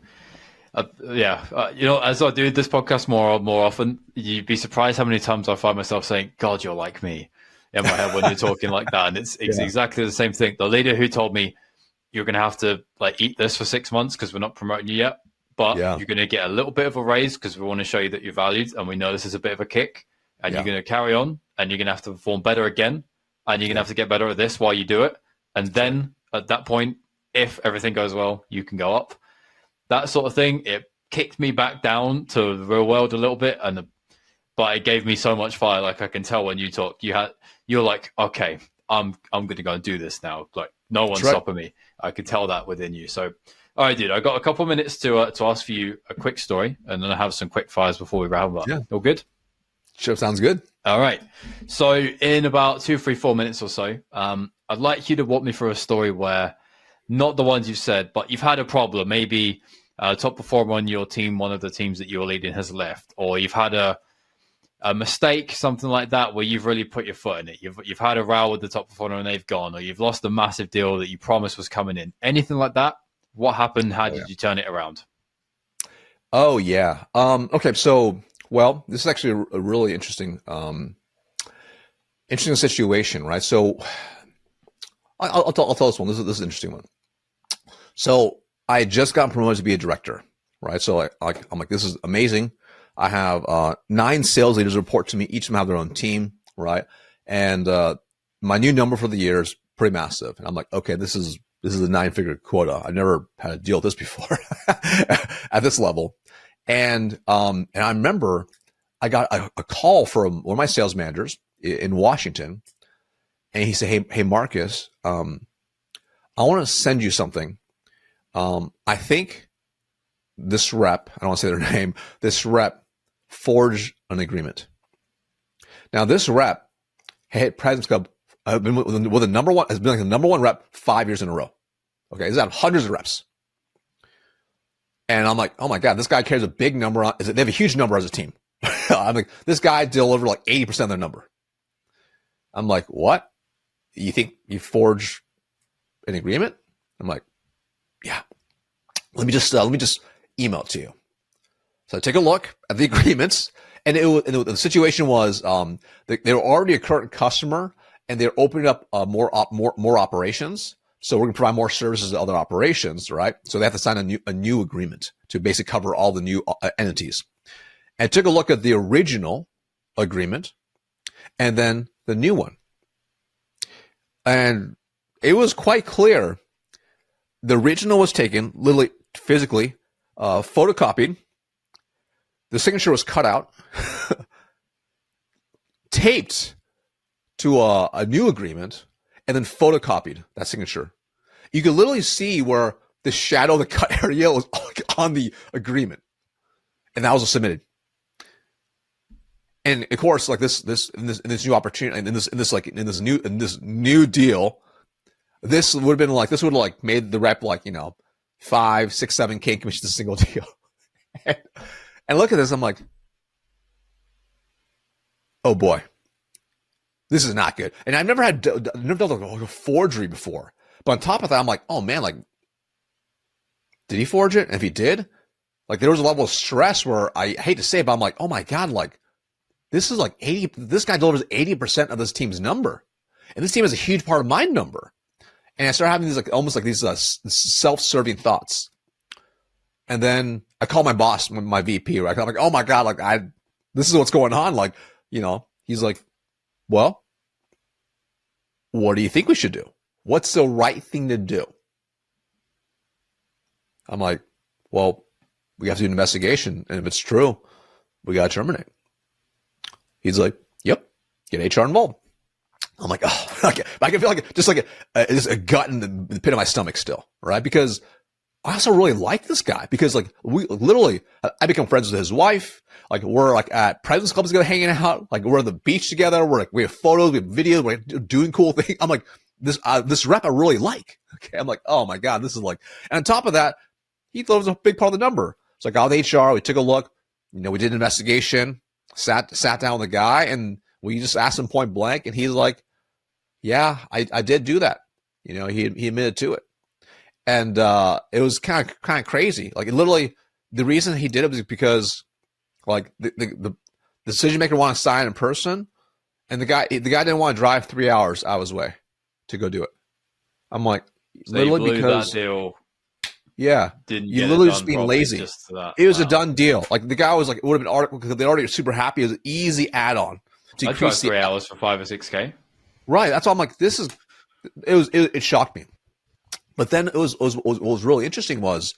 As I do this podcast more often, you'd be surprised how many times I find myself saying, God, you're like me, in my head when you're talking like that. And it's exactly the same thing. The leader who told me, you're going to have to eat this for 6 months because we're not promoting you yet, but you're going to get a little bit of a raise because we want to show you that you're valued and we know this is a bit of a kick, and you're going to carry on and you're going to have to perform better again, and you're going to have to get better at this while you do it. And then at that point, if everything goes well, you can go up. That sort of thing, it kicked me back down to the real world a little bit, but it gave me so much fire. Like I can tell when you talk, you're like, okay, I'm gonna go and do this now. Like no one's stopping me. I could tell that within you. So, all right, dude, I got a couple minutes to ask for you a quick story, and then I have some quick fires before we wrap up. Yeah. All good? Sure, sounds good. All right. So in about 2, 3, 4 minutes or so, I'd like you to walk me through a story where not the ones you've said, but you've had a problem. Maybe a top performer on your team, one of the teams that you're leading, has left, or you've had a mistake, something like that, where you've really put your foot in it. You've had a row with the top performer and they've gone, or you've lost a massive deal that you promised was coming in. Anything like that? What happened? How did you turn it around? Oh yeah. Okay. So, well, this is actually a really interesting situation, right? So, I'll tell this one. This is an interesting one. So, I had just gotten promoted to be a director, right? So, I'm like, this is amazing. I have 9 sales leaders report to me. Each of them have their own team, right? And my new number for the year is pretty massive. And I'm like, okay, this is a 9-figure quota. I've never had to deal with this before at this level. And I remember I got a call from one of my sales managers in Washington, and he said, "Hey, Marcus, I want to send you something. I think this rep, I don't want to say their name, this rep forged an agreement. Now, this rep had President's Club been with the number one, has been like the number one rep 5 years in a row. Okay, he's had hundreds of reps." And I'm like, oh my God, this guy carries a big number. They have a huge number as a team. I'm like, this guy delivered like 80% of their number. I'm like, what? You think you forged an agreement? I'm like, yeah. Let me just email it to you. So I take a look at the agreements, and the situation was they were already a current customer, and they're opening up more operations. So we're going to provide more services to other operations, right? So they have to sign a new agreement to basically cover all the new entities. And I took a look at the original agreement and then the new one. And it was quite clear. The original was taken, literally physically, photocopied. The signature was cut out, taped to a new agreement, and then photocopied that signature. You could literally see where the shadow of the cut area was on the agreement, and that was submitted. And of course, like this new opportunity, and in this new deal, this would have like made the rep like 5, 6, 7K commission a single deal. And look at this, I'm like, oh boy. This is not good. And I've never done like a forgery before. But on top of that, I'm like, oh man, like, did he forge it? And if he did, like, there was a level of stress where I hate to say it, but I'm like, oh my God, like, this is like this guy delivers 80% of this team's number. And this team is a huge part of my number. And I started having these almost like these self-serving thoughts. And then I call my boss, my VP, right? I'm like, oh my God, like, this is what's going on. Like, he's like, well, what do you think we should do? What's the right thing to do? I'm like, well, we have to do an investigation. And if it's true, we got to terminate. He's like, yep, get HR involved. I'm like, oh, okay. I can feel like just a gut in the pit of my stomach still, right? Because I also really like this guy because like I become friends with his wife. Like we're like at President's Club together hanging out. Like we're on the beach together. We have photos, we have videos, we're doing cool things. I'm like, this rep I really like. Okay. I'm like, oh my God, this is like, and on top of that, he thought it was a big part of the number. So I got with HR, we took a look, we did an investigation, sat down with the guy, and we just asked him point blank, and he's like, yeah, I did do that. He admitted to it. And it was kind of crazy. Like literally, the reason he did it was because, like the decision maker wanted to sign in person, and the guy didn't want to drive 3 hours out of his way to go do it. I'm like, so literally because that deal. Yeah, you literally just being lazy. It was a done deal. Like the guy was like, it would have been article because they already were super happy. It was an easy add-on to I tried 3 hours for 5 or 6K. Right. That's why I'm like, it shocked me. But then what was really interesting was,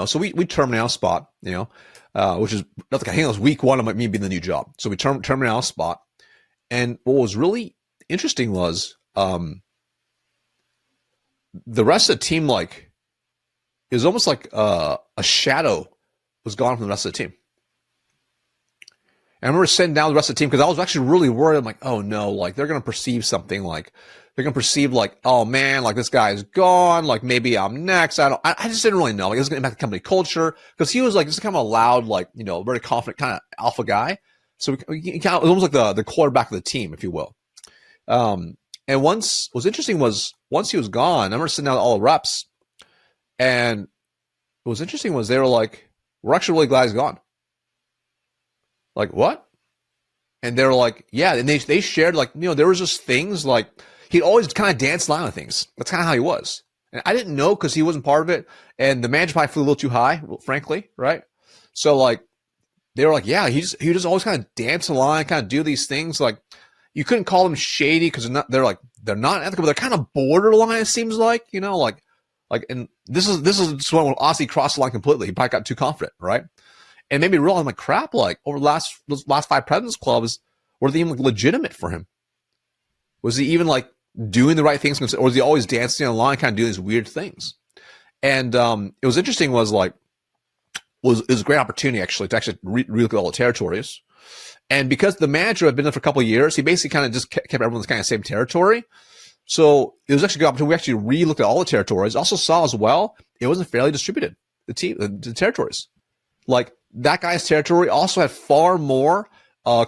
So we terminated on spot, which is, I think it was week one of me being the new job. So we terminated on spot. And what was really interesting was the rest of the team, like, it was almost like a shadow was gone from the rest of the team. And I remember sitting down with the rest of the team because I was actually really worried. I'm like, oh no, like they're going to perceive something, like they're going to perceive like, oh man, like this guy is gone. Like maybe I'm next. I just didn't really know. Like, it was going to impact the company culture because he was like just kind of a loud, like, very confident kind of alpha guy. So it was almost like the quarterback of the team, if you will. And what's interesting was once he was gone, I remember sitting down with all the reps, and what was interesting was they were like, we're actually really glad he's gone. Like, what? And they were like, yeah. And they shared, like, there was just things like he'd always kind of dance around with things. That's kind of how he was. And I didn't know because he wasn't part of it. And the manager probably flew a little too high, frankly, right? So, like, they were like, yeah, he just always kind of dance along, kind of do these things. Like, you couldn't call them shady because they're not ethical, but they're kind of borderline, it seems like, and this is when Aussie crossed the line completely. He probably got too confident, right? And made me realize, I'm like, crap, like over those last 5 Presidents Clubs, were they even like legitimate for him? Was he even like doing the right things, or was he always dancing on the line, kind of doing these weird things? And it was interesting, was like, it was a great opportunity actually to relook at all the territories. And because the manager had been there for a couple of years, he basically kind of just kept everyone's kind of same territory. So it was actually a good opportunity. We actually re-looked at all the territories. Also saw as well, it wasn't fairly distributed, the territories. Like, that guy's territory also had far more the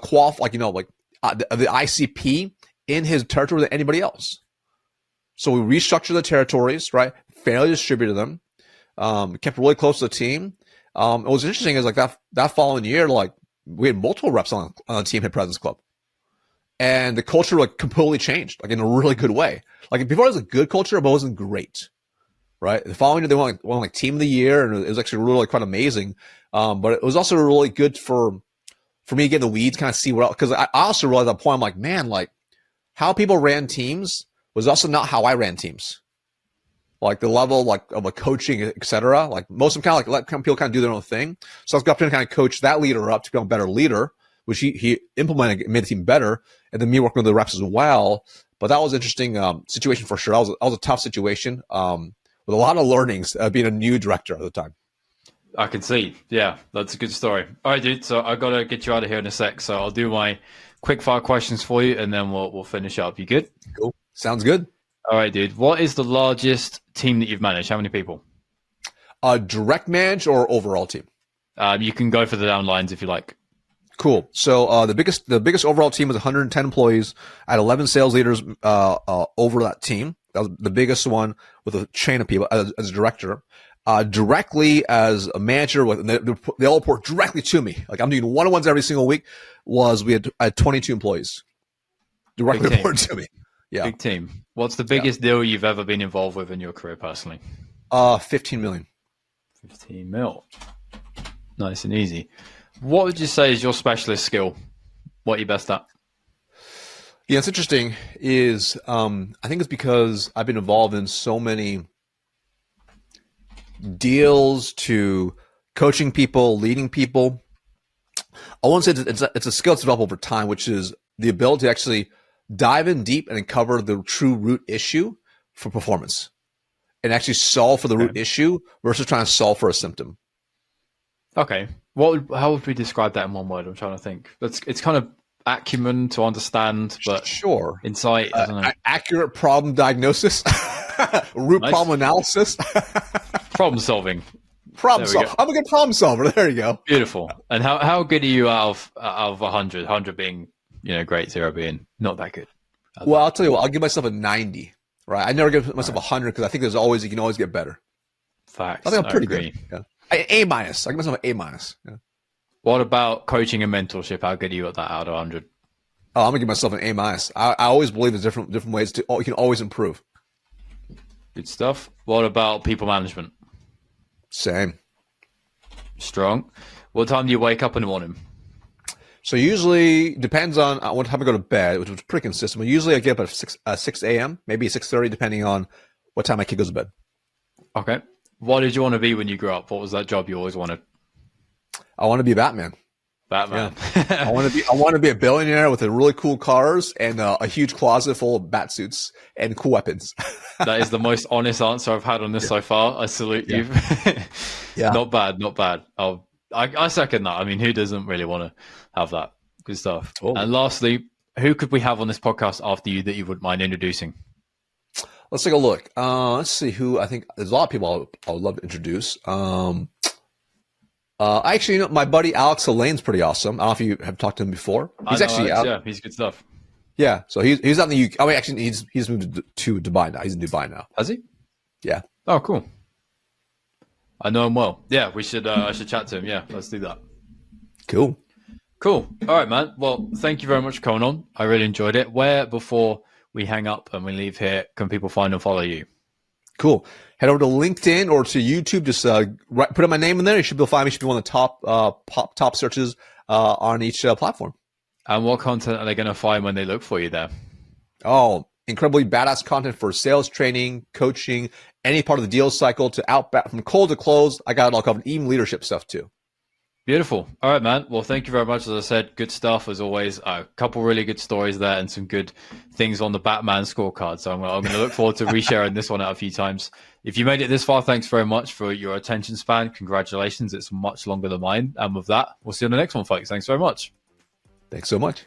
ICP in his territory than anybody else. So we restructured the territories, right? Fairly distributed them. Kept really close to the team. What was interesting is like that following year, like we had multiple reps on the team at President's Club. And the culture like completely changed, like in a really good way. Like before it was a good culture, but it wasn't great. Right. The following year they won like team of the year, and it was actually really quite amazing. But it was also really good for me to get in the weeds, kind of see what else, because I also realized at that point, I'm like, man, like how people ran teams was also not how I ran teams. Like the level like of a coaching, etc. Like most of them kind of like let people kind of do their own thing. So I was got to kind of coach that leader up to become a better leader, which he implemented, made the team better, and then me working with the reps as well. But that was an interesting situation for sure. That was a tough situation. With a lot of learnings, being a new director at the time. I can see. Yeah, that's a good story. All right, dude. So I got to get you out of here in a sec. So I'll do my quick fire questions for you, and then we'll finish up. You good? Cool. Sounds good. All right, dude. What is the largest team that you've managed? How many people? Direct manage or overall team? You can go for the down lines if you like. Cool. So the biggest overall team was 110 employees. I had 11 sales leaders over that team. That was the biggest one with a chain of people as a director. Directly as a manager, they all report directly to me. Like I'm doing one-on-ones every single week. I had 22 employees directly reporting to me. Yeah, big team. What's the biggest deal you've ever been involved with in your career personally? 15 million. 15 mil. Nice and easy. What would you say is your specialist skill? What are you best at? Yeah, it's interesting is I think it's because I've been involved in so many deals to coaching people, leading people. I won't say it's a skill that's developed over time, which is the ability to actually dive in deep and uncover the true root issue for performance and actually solve for the root issue versus trying to solve for a symptom. Okay. How would we describe that in one word? I'm trying to think. It's kind of acumen to understand, but sure, insight. I don't know. Accurate problem diagnosis, root problem analysis, problem solving. Problem solver. I'm a good problem solver. There you go. Beautiful. And how good are you out of 100? 100 being great, 0 being not that good. Well, I'll tell you what. I'll give myself a 90. Right. I never give myself 100 because I think you can always get better. Facts. I think I'm pretty good. Yeah. A minus. I give myself an A minus. Yeah. What about coaching and mentorship? How good are you at that out of 100? Oh, I'm gonna give myself an A minus. I always believe there's different ways you can always improve. Good stuff. What about people management? Same. Strong. What time do you wake up in the morning? So usually depends on what time I go to bed, which was pretty consistent. But usually I get up at 6 a.m., maybe 6:30, depending on what time my kid goes to bed. Okay. What did you want to be when you grew up? What was that job you always wanted? I want to be Batman. Batman. Yeah. I want to be a billionaire with a really cool cars and a huge closet full of bat suits and cool weapons. That is the most honest answer I've had on this so far. I salute you. Yeah. Not bad, not bad. I second that. I mean, who doesn't really want to have that? Good stuff. Totally. And lastly, who could we have on this podcast after you that you wouldn't mind introducing? Let's take a look. Let's see who I think there's a lot of people I would love to introduce. Actually, you know, my buddy Alex Alane's pretty awesome. I don't know if you have talked to him before. He's actually Alex, yeah, he's good stuff. Yeah, so he's out in the UK. Oh, wait, actually, he's moved to Dubai now. He's in Dubai now. Has he? Yeah. Oh, cool. I know him well. Yeah, we should. I should chat to him. Yeah, let's do that. Cool. Cool. All right, man. Well, thank you very much for coming on. I really enjoyed it. Where, before we hang up and we leave here, can people find and follow you? Cool. Head over to LinkedIn or to YouTube. Just put in my name in there. You should be able to find me. You should be one of the top searches on each platform. And what content are they going to find when they look for you there? Oh, incredibly badass content for sales training, coaching, any part of the deal cycle to outbound from cold to close. I got it all covered, even leadership stuff too. Beautiful. All right, man. Well, thank you very much. As I said, good stuff as always. A couple really good stories there and some good things on the Batman scorecard. So I'm going to look forward to resharing this one out a few times. If you made it this far, thanks very much for your attention span. Congratulations. It's much longer than mine. And with that, we'll see you on the next one, folks. Thanks very much. Thanks so much.